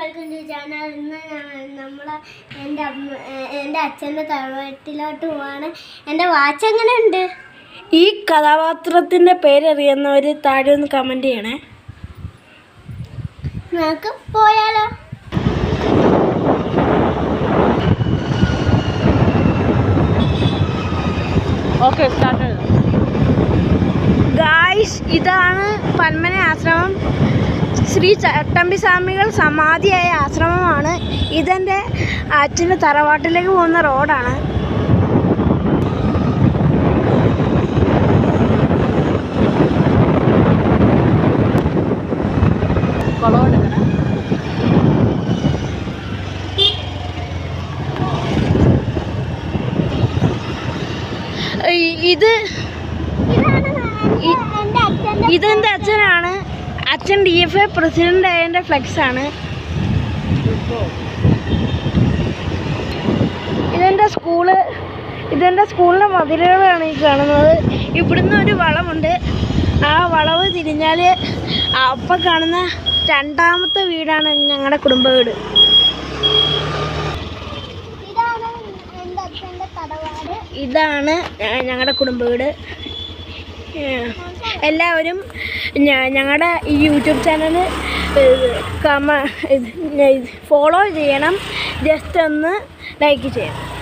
Welcome to channel. ഇന്ന് നമ്മൾ എൻ്റെ അച്ഛൻ്റെ തറവാട്ടിലോട്ട് പോവാണ്. എൻ്റെ വാച്ച് എങ്ങനെ ഉണ്ട്? ഈ കഥാപാത്രത്തിൻ്റെ പേരറിയുന്നവർ താഴെ ഒന്ന് കമൻറ്റ് ചെയ്യണേ. നമുക്ക് പോയാലോ? Okay, start. ഗായ്സ്, ഇതാണ് പന്മന ആശ്രമം. ശ്രീ ചട്ടമ്പി സ്വാമികൾ സമാധിയായ ആശ്രമമാണ്. ഇതെൻ്റെ അച്ഛൻ്റെ തറവാട്ടിലേക്ക് പോകുന്ന റോഡാണ്. ഇതെൻ്റെ അച്ഛനാണ്. അച്ഛൻ DFA പ്രസിഡന്റ് ആയതിൻ്റെ ഫ്ലെക്സ് ആണ്. ഇതെൻ്റെ സ്കൂളിൻ്റെ മതിലുകളാണ് ഈ കാണുന്നത്. ഇവിടുന്ന് ഒരു വളവുണ്ട്. ആ വളവ് തിരിഞ്ഞാൽ അപ്പം കാണുന്ന രണ്ടാമത്തെ വീടാണ് ഞങ്ങളുടെ കുടുംബ വീട്. ഇതാണ് ഞങ്ങളുടെ കുടുംബ വീട്. എല്ലാവരും ഞങ്ങളുടെ ഈ യൂട്യൂബ് ചാനൽ ഫോളോ ചെയ്യണം. ജസ്റ്റ് ഒന്ന് ലൈക്ക് ചെയ്യണം.